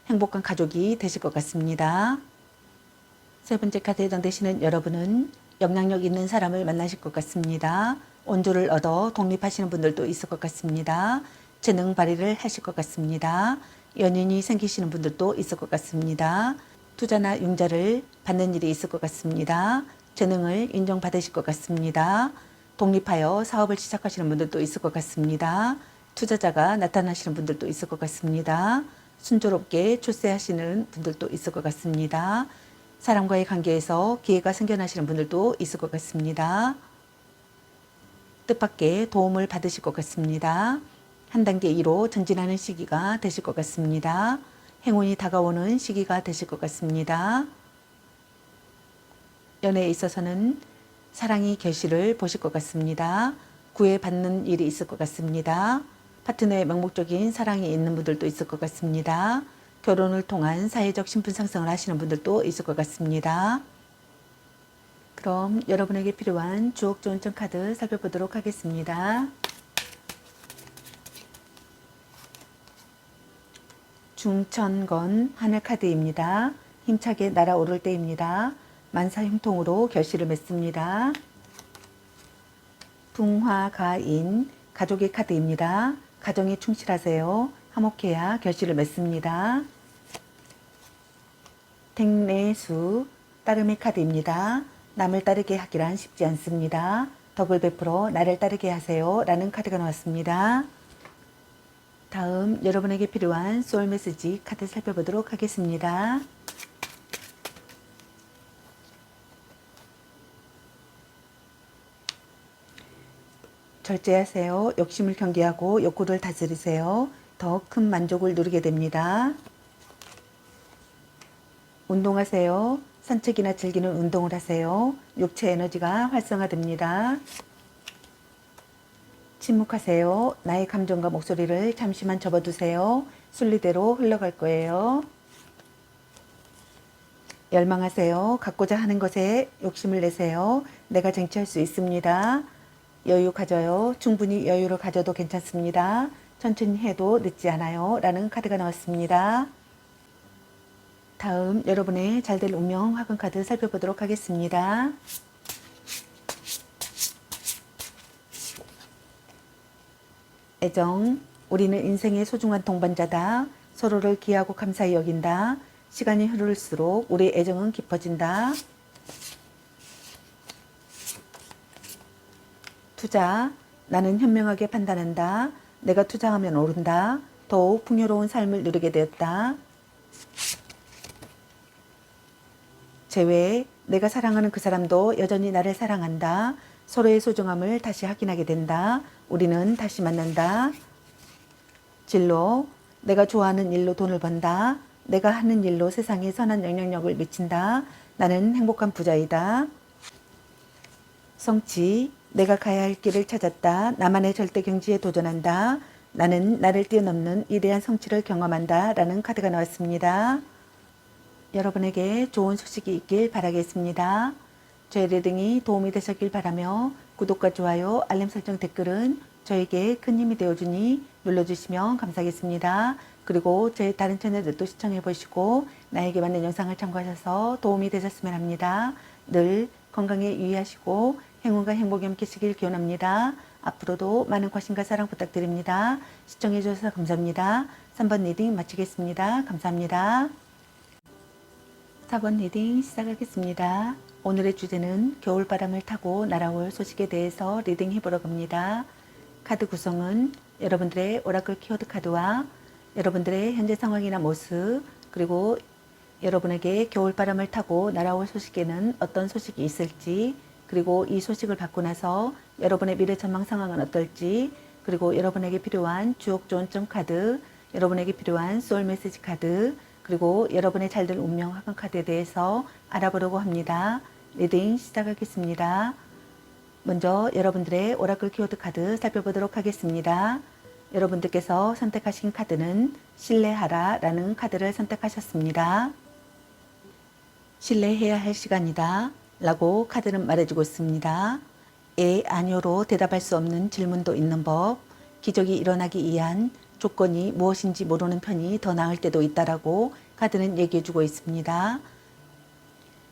행복한 가족이 되실 것 같습니다. 세 번째 카드에 해당되시는 여러분은 영향력 있는 사람을 만나실 것 같습니다. 온조를 얻어 독립하시는 분들도 있을 것 같습니다. 재능 발휘를 하실 것 같습니다. 연인이 생기시는 분들도 있을 것 같습니다. 투자나 융자를 받는 일이 있을 것 같습니다. 재능을 인정받으실 것 같습니다. 독립하여 사업을 시작하시는 분들도 있을 것 같습니다. 투자자가 나타나시는 분들도 있을 것 같습니다. 순조롭게 출세하시는 분들도 있을 것 같습니다. 사람과의 관계에서 기회가 생겨나시는 분들도 있을 것 같습니다. 뜻밖의 도움을 받으실 것 같습니다. 한 단계 위로 전진하는 시기가 되실 것 같습니다. 행운이 다가오는 시기가 되실 것 같습니다. 연애에 있어서는 사랑이 결실을 보실 것 같습니다. 구애받는 일이 있을 것 같습니다. 파트너의 맹목적인 사랑이 있는 분들도 있을 것 같습니다. 결혼을 통한 사회적 신분 상승을 하시는 분들도 있을 것 같습니다. 그럼 여러분에게 필요한 주옥 좋은점 카드 살펴보도록 하겠습니다. 중천건 하늘 카드입니다. 힘차게 날아오를 때입니다. 만사형통으로 결실을 맺습니다. 붕화가인 가족의 카드입니다. 가정에 충실하세요. 화목해야 결실을 맺습니다. 택내수 따름의 카드입니다. 남을 따르게 하기란 쉽지 않습니다. 덕을 베풀어 나를 따르게 하세요. 라는 카드가 나왔습니다. 다음 여러분에게 필요한 소울 메시지 카드 살펴보도록 하겠습니다. 절제하세요. 욕심을 경계하고 욕구를 다스리세요. 더 큰 만족을 누리게 됩니다. 운동하세요. 산책이나 즐기는 운동을 하세요. 육체 에너지가 활성화됩니다. 침묵하세요. 나의 감정과 목소리를 잠시만 접어두세요. 순리대로 흘러갈 거예요. 열망하세요. 갖고자 하는 것에 욕심을 내세요. 내가 쟁취할 수 있습니다. 여유 가져요. 충분히 여유를 가져도 괜찮습니다. 천천히 해도 늦지 않아요. 라는 카드가 나왔습니다. 다음 여러분의 잘될 운명 화금 카드 살펴보도록 하겠습니다. 애정, 우리는 인생의 소중한 동반자다. 서로를 귀하고 감사히 여긴다. 시간이 흐를수록 우리의 애정은 깊어진다. 투자, 나는 현명하게 판단한다. 내가 투자하면 오른다. 더욱 풍요로운 삶을 누리게 되었다. 재회, 내가 사랑하는 그 사람도 여전히 나를 사랑한다. 서로의 소중함을 다시 확인하게 된다. 우리는 다시 만난다. 진로, 내가 좋아하는 일로 돈을 번다. 내가 하는 일로 세상에 선한 영향력을 미친다. 나는 행복한 부자이다. 성취, 내가 가야 할 길을 찾았다. 나만의 절대 경지에 도전한다. 나는 나를 뛰어넘는 위대한 성취를 경험한다. 라는 카드가 나왔습니다. 여러분에게 좋은 소식이 있길 바라겠습니다. 저의 리딩이 도움이 되셨길 바라며 구독과 좋아요, 알림 설정, 댓글은 저에게 큰 힘이 되어주니 눌러주시면 감사하겠습니다. 그리고 제 다른 채널들도 시청해 보시고 나에게 맞는 영상을 참고하셔서 도움이 되셨으면 합니다. 늘 건강에 유의하시고 행운과 행복이 함께시길 기원합니다. 앞으로도 많은 관심과 사랑 부탁드립니다. 시청해 주셔서 감사합니다. 3번 리딩 마치겠습니다. 감사합니다. 4번 리딩 시작하겠습니다. 오늘의 주제는 겨울바람을 타고 날아올 소식에 대해서 리딩 해보러 갑니다. 카드 구성은 여러분들의 오라클 키워드 카드와 여러분들의 현재 상황이나 모습, 그리고 여러분에게 겨울바람을 타고 날아올 소식에는 어떤 소식이 있을지, 그리고 이 소식을 받고 나서 여러분의 미래 전망 상황은 어떨지, 그리고 여러분에게 필요한 주옥 조언점 카드, 여러분에게 필요한 소울 메시지 카드, 그리고 여러분의 잘될 운명 화강 카드에 대해서 알아보려고 합니다. 리딩 시작하겠습니다. 먼저 여러분들의 오라클 키워드 카드 살펴보도록 하겠습니다. 여러분들께서 선택하신 카드는 신뢰하라 라는 카드를 선택하셨습니다. 신뢰해야 할 시간이다 라고 카드는 말해주고 있습니다. 아니요로 대답할 수 없는 질문도 있는 법, 기적이 일어나기 위한 조건이 무엇인지 모르는 편이 더 나을 때도 있다라고 카드는 얘기해주고 있습니다.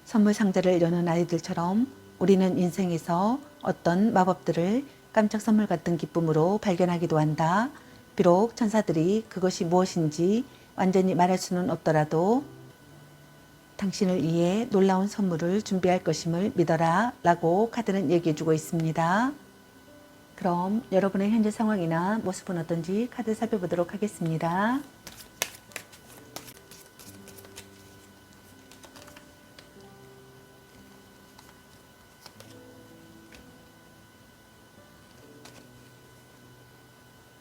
선물 상자를 여는 아이들처럼 우리는 인생에서 어떤 마법들을 깜짝 선물 같은 기쁨으로 발견하기도 한다. 비록 천사들이 그것이 무엇인지 완전히 말할 수는 없더라도 당신을 위해 놀라운 선물을 준비할 것임을 믿어라 라고 카드는 얘기해주고 있습니다. 그럼 여러분의 현재 상황이나 모습은 어떤지 카드 살펴보도록 하겠습니다.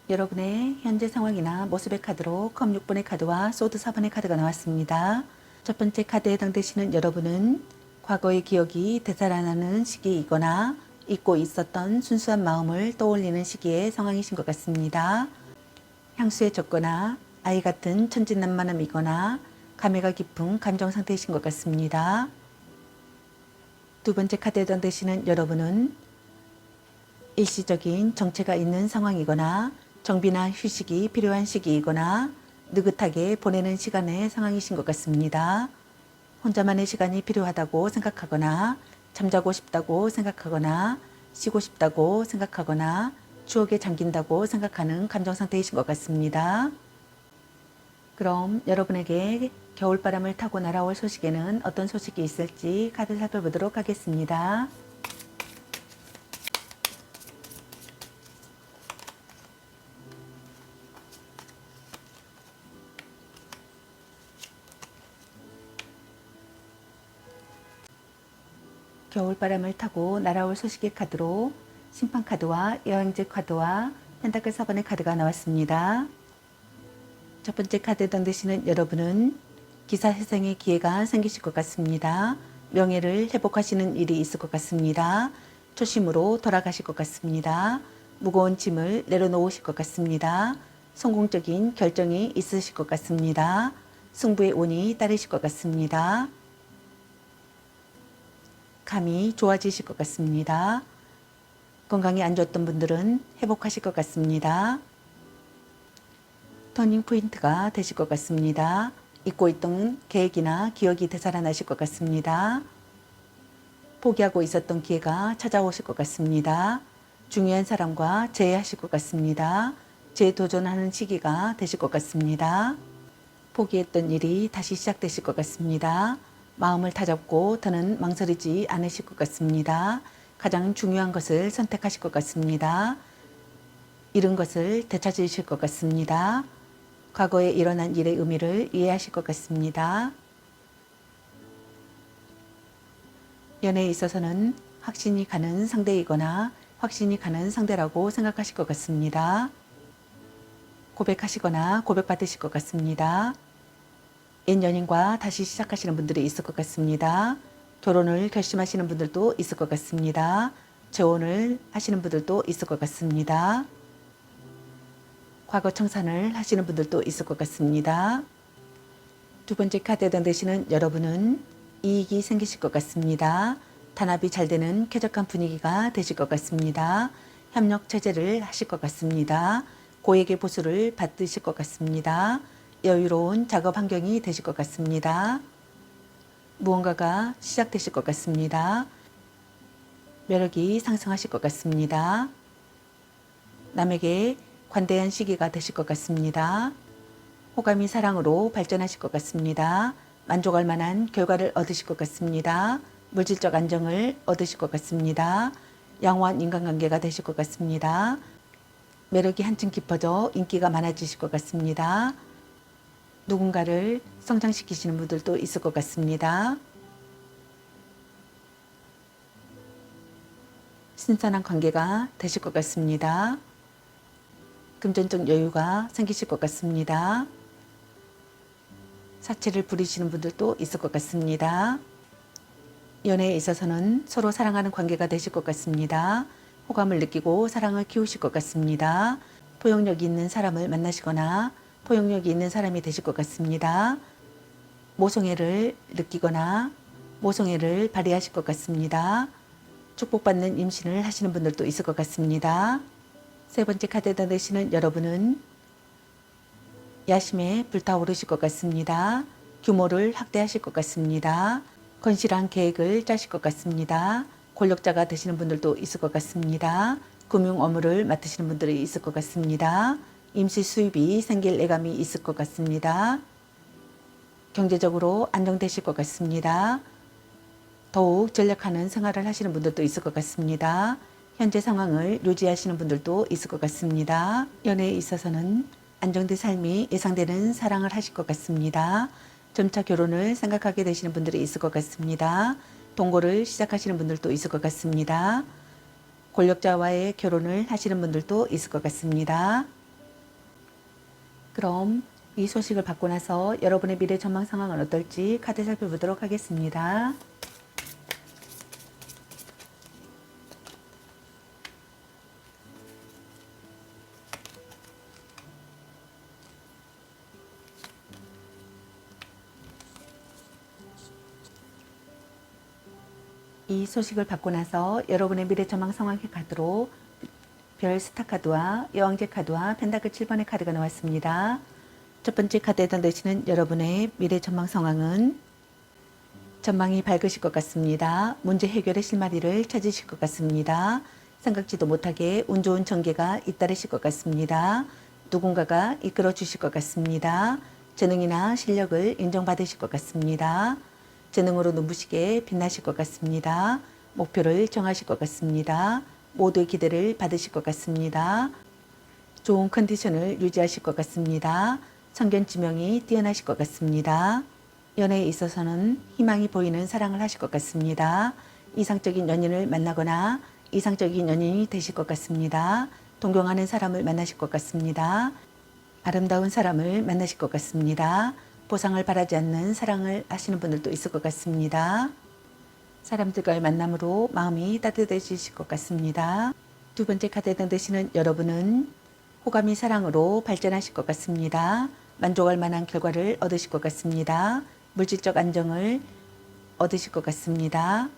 여러분의 현재 상황이나 모습의 카드로 컵 6번의 카드와 소드 4번의 카드가 나왔습니다. 첫 번째 카드에 해당되시는 여러분은 과거의 기억이 되살아나는 시기이거나 잊고 있었던 순수한 마음을 떠올리는 시기의 상황이신 것 같습니다. 향수에 젖거나 아이 같은 천진난만함이거나 감회가 깊은 감정 상태이신 것 같습니다. 두 번째 카드에 해당되시는 여러분은 일시적인 정체가 있는 상황이거나 정비나 휴식이 필요한 시기이거나 느긋하게 보내는 시간의 상황이신 것 같습니다. 혼자만의 시간이 필요하다고 생각하거나 잠자고 싶다고 생각하거나 쉬고 싶다고 생각하거나 추억에 잠긴다고 생각하는 감정 상태이신 것 같습니다. 그럼 여러분에게 겨울바람을 타고 날아올 소식에는 어떤 소식이 있을지 카드 살펴보도록 하겠습니다. 겨울바람을 타고 날아올 소식의 카드로 심판카드와 여행제 카드와 펜타클 4번의 카드가 나왔습니다. 첫 번째 카드에 해당되시는 여러분은 기사회생의 기회가 생기실 것 같습니다. 명예를 회복하시는 일이 있을 것 같습니다. 초심으로 돌아가실 것 같습니다. 무거운 짐을 내려놓으실 것 같습니다. 성공적인 결정이 있으실 것 같습니다. 승부의 운이 따르실 것 같습니다. 감이 좋아지실 것 같습니다. 건강이 안 좋았던 분들은 회복하실 것 같습니다. 터닝 포인트가 되실 것 같습니다. 잊고 있던 계획이나 기억이 되살아나실 것 같습니다. 포기하고 있었던 기회가 찾아오실 것 같습니다. 중요한 사람과 재회하실 것 같습니다. 재도전하는 시기가 되실 것 같습니다. 포기했던 일이 다시 시작되실 것 같습니다. 마음을 다잡고 더는 망설이지 않으실 것 같습니다. 가장 중요한 것을 선택하실 것 같습니다. 잃은 것을 되찾으실 것 같습니다. 과거에 일어난 일의 의미를 이해하실 것 같습니다. 연애에 있어서는 확신이 가는 상대이거나 확신이 가는 상대라고 생각하실 것 같습니다. 고백하시거나 고백받으실 것 같습니다. 옛 연인과 다시 시작하시는 분들이 있을 것 같습니다. 결혼을 결심하시는 분들도 있을 것 같습니다. 재혼을 하시는 분들도 있을 것 같습니다. 과거 청산을 하시는 분들도 있을 것 같습니다. 두 번째 카드에 해당되시는 여러분은 이익이 생기실 것 같습니다. 단합이 잘 되는 쾌적한 분위기가 되실 것 같습니다. 협력 체제를 하실 것 같습니다. 고액의 보수를 받으실 것 같습니다. 여유로운 작업 환경이 되실 것 같습니다. 무언가가 시작되실 것 같습니다. 매력이 상승하실 것 같습니다. 남에게 관대한 시기가 되실 것 같습니다. 호감이 사랑으로 발전하실 것 같습니다. 만족할 만한 결과를 얻으실 것 같습니다. 물질적 안정을 얻으실 것 같습니다. 양호한 인간관계가 되실 것 같습니다. 매력이 한층 깊어져 인기가 많아지실 것 같습니다. 누군가를 성장시키시는 분들도 있을 것 같습니다. 신선한 관계가 되실 것 같습니다. 금전적 여유가 생기실 것 같습니다. 사치를 부리시는 분들도 있을 것 같습니다. 연애에 있어서는 서로 사랑하는 관계가 되실 것 같습니다. 호감을 느끼고 사랑을 키우실 것 같습니다. 포용력이 있는 사람을 만나시거나 포용력이 있는 사람이 되실 것 같습니다. 모성애를 느끼거나 모성애를 발휘하실 것 같습니다. 축복받는 임신을 하시는 분들도 있을 것 같습니다. 세 번째 카드에 해당되시는 여러분은 야심에 불타오르실 것 같습니다. 규모를 확대하실 것 같습니다. 건실한 계획을 짜실 것 같습니다. 권력자가 되시는 분들도 있을 것 같습니다. 금융 업무를 맡으시는 분들이 있을 것 같습니다. 임시 수입이 생길 예감이 있을 것 같습니다. 경제적으로 안정되실 것 같습니다. 더욱 전략하는 생활을 하시는 분들도 있을 것 같습니다. 현재 상황을 유지하시는 분들도 있을 것 같습니다. 연애에 있어서는 안정된 삶이 예상되는 사랑을 하실 것 같습니다. 점차 결혼을 생각하게 되시는 분들이 있을 것 같습니다. 동거를 시작하시는 분들도 있을 것 같습니다. 권력자와의 결혼을 하시는 분들도 있을 것 같습니다. 그럼 이 소식을 받고 나서 여러분의 미래 전망 상황은 어떨지 카드 살펴보도록 하겠습니다. 이 소식을 받고 나서 여러분의 미래 전망 상황의 카드로 별 스타 카드와 여왕제 카드와 펜다클 7번의 카드가 나왔습니다. 첫 번째 카드에 해당되시는 여러분의 미래 전망 상황은 전망이 밝으실 것 같습니다. 문제 해결의 실마리를 찾으실 것 같습니다. 생각지도 못하게 운 좋은 전개가 잇따르실 것 같습니다. 누군가가 이끌어 주실 것 같습니다. 재능이나 실력을 인정받으실 것 같습니다. 재능으로 눈부시게 빛나실 것 같습니다. 목표를 정하실 것 같습니다. 모두의 기대를 받으실 것 같습니다. 좋은 컨디션을 유지하실 것 같습니다. 선견지명이 뛰어나실 것 같습니다. 연애에 있어서는 희망이 보이는 사랑을 하실 것 같습니다. 이상적인 연인을 만나거나 이상적인 연인이 되실 것 같습니다. 동경하는 사람을 만나실 것 같습니다. 아름다운 사람을 만나실 것 같습니다. 보상을 바라지 않는 사랑을 하시는 분들도 있을 것 같습니다. 사람들과의 만남으로 마음이 따뜻해지실 것 같습니다. 두 번째 카드에 해당되시는 여러분은 호감이 사랑으로 발전하실 것 같습니다. 만족할 만한 결과를 얻으실 것 같습니다. 물질적 안정을 얻으실 것 같습니다.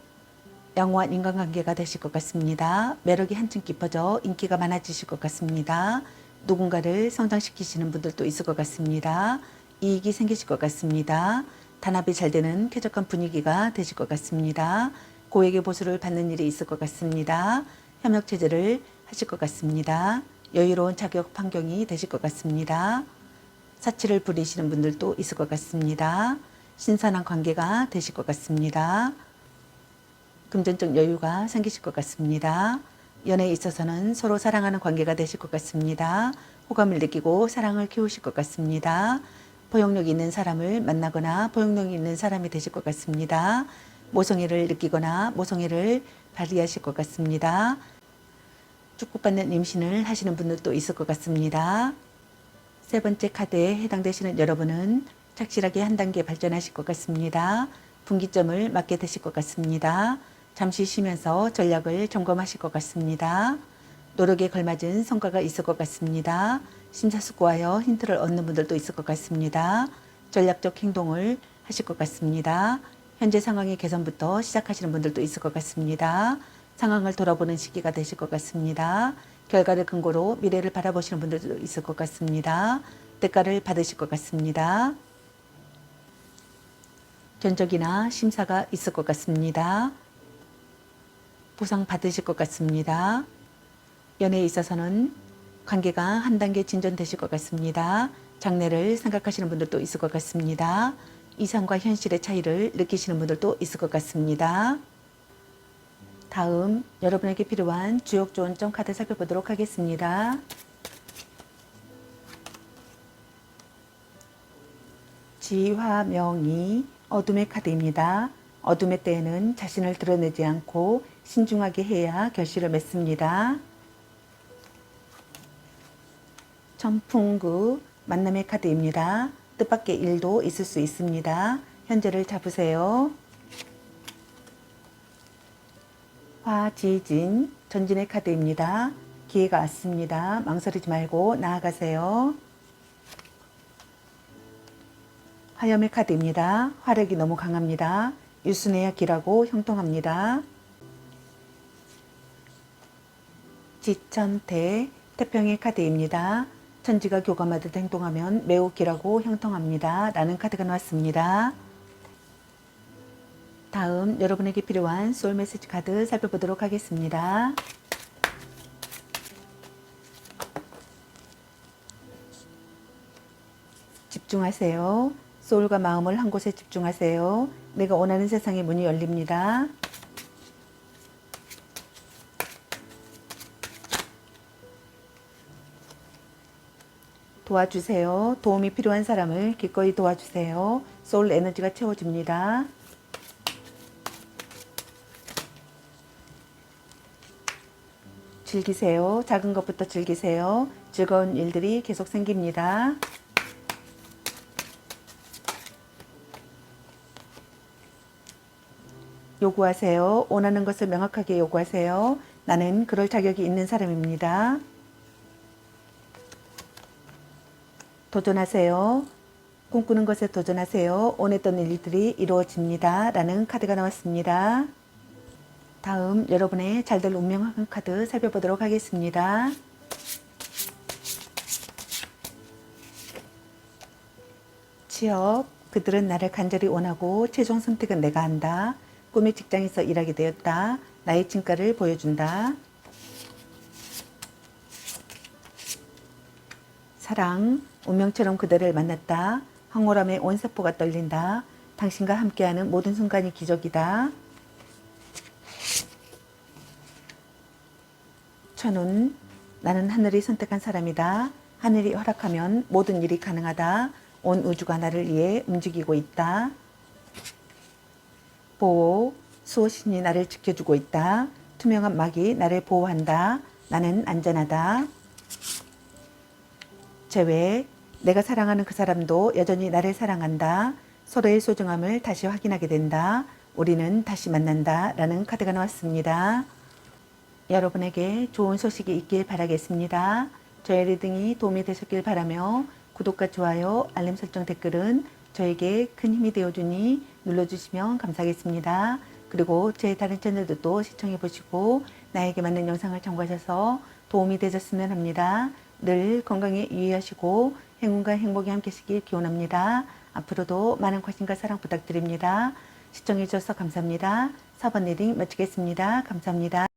양호한 인간관계가 되실 것 같습니다. 매력이 한층 깊어져 인기가 많아지실 것 같습니다. 누군가를 성장시키시는 분들도 있을 것 같습니다. 이익이 생기실 것 같습니다. 단합이 잘 되는 쾌적한 분위기가 되실 것 같습니다. 고액의 보수를 받는 일이 있을 것 같습니다. 협력체제를 하실 것 같습니다. 여유로운 자격 환경이 되실 것 같습니다. 사치를 부리시는 분들도 있을 것 같습니다. 신선한 관계가 되실 것 같습니다. 금전적 여유가 생기실 것 같습니다. 연애에 있어서는 서로 사랑하는 관계가 되실 것 같습니다. 호감을 느끼고 사랑을 키우실 것 같습니다. 포용력 있는 사람을 만나거나 포용력 있는 사람이 되실 것 같습니다. 모성애를 느끼거나 모성애를 발휘하실 것 같습니다. 축복받는 임신을 하시는 분들도 있을 것 같습니다. 세 번째 카드에 해당되시는 여러분은 착실하게 한 단계 발전하실 것 같습니다. 분기점을 맞게 되실 것 같습니다. 잠시 쉬면서 전략을 점검하실 것 같습니다. 노력에 걸맞은 성과가 있을 것 같습니다. 심사숙고하여 힌트를 얻는 분들도 있을 것 같습니다. 전략적 행동을 하실 것 같습니다. 현재 상황의 개선부터 시작하시는 분들도 있을 것 같습니다. 상황을 돌아보는 시기가 되실 것 같습니다. 결과를 근거로 미래를 바라보시는 분들도 있을 것 같습니다. 대가를 받으실 것 같습니다. 견적이나 심사가 있을 것 같습니다. 보상 받으실 것 같습니다. 연애에 있어서는 관계가 한 단계 진전되실 것 같습니다. 장래를 생각하시는 분들도 있을 것 같습니다. 이상과 현실의 차이를 느끼시는 분들도 있을 것 같습니다. 다음 여러분에게 필요한 주요 조언점 카드 살펴보도록 하겠습니다. 지화명이 어둠의 카드입니다. 어둠의 때에는 자신을 드러내지 않고 신중하게 해야 결실을 맺습니다. 천풍구 만남의 카드입니다. 뜻밖의 일도 있을 수 있습니다. 현재를 잡으세요. 화지진 전진의 카드입니다. 기회가 왔습니다. 망설이지 말고 나아가세요. 화염의 카드입니다. 화력이 너무 강합니다. 유순해야 길하고 형통합니다. 지천태 태평의 카드입니다. 천지가 교감하듯 행동하면 매우 길하고 형통합니다. 라는 카드가 나왔습니다. 다음 여러분에게 필요한 소울 메시지 카드 살펴보도록 하겠습니다. 집중하세요. 소울과 마음을 한 곳에 집중하세요. 내가 원하는 세상의 문이 열립니다. 도와주세요. 도움이 필요한 사람을 기꺼이 도와주세요. 소울 에너지가 채워집니다. 즐기세요. 작은 것부터 즐기세요. 즐거운 일들이 계속 생깁니다. 요구하세요. 원하는 것을 명확하게 요구하세요. 나는 그럴 자격이 있는 사람입니다. 도전하세요. 꿈꾸는 것에 도전하세요. 원했던 일들이 이루어집니다. 라는 카드가 나왔습니다. 다음 여러분의 잘 될 운명 카드 살펴보도록 하겠습니다. 취업, 그들은 나를 간절히 원하고 최종 선택은 내가 한다. 꿈의 직장에서 일하게 되었다. 나의 진가를 보여준다. 사랑, 운명처럼 그대를 만났다. 황홀함에 온 세포가 떨린다. 당신과 함께하는 모든 순간이 기적이다. 천운, 나는 하늘이 선택한 사람이다. 하늘이 허락하면 모든 일이 가능하다. 온 우주가 나를 위해 움직이고 있다. 보호, 수호신이 나를 지켜주고 있다. 투명한 막이 나를 보호한다. 나는 안전하다. 제외, 내가 사랑하는 그 사람도 여전히 나를 사랑한다. 서로의 소중함을 다시 확인하게 된다. 우리는 다시 만난다. 라는 카드가 나왔습니다. 여러분에게 좋은 소식이 있길 바라겠습니다. 저의 리딩이 도움이 되셨길 바라며 구독과 좋아요, 알림 설정, 댓글은 저에게 큰 힘이 되어주니 눌러주시면 감사하겠습니다. 그리고 제 다른 채널들도 시청해 보시고 나에게 맞는 영상을 참고하셔서 도움이 되셨으면 합니다. 늘 건강에 유의하시고 행운과 행복이 함께 하시길 기원합니다. 앞으로도 많은 관심과 사랑 부탁드립니다. 시청해 주셔서 감사합니다. 4번 리딩 마치겠습니다. 감사합니다.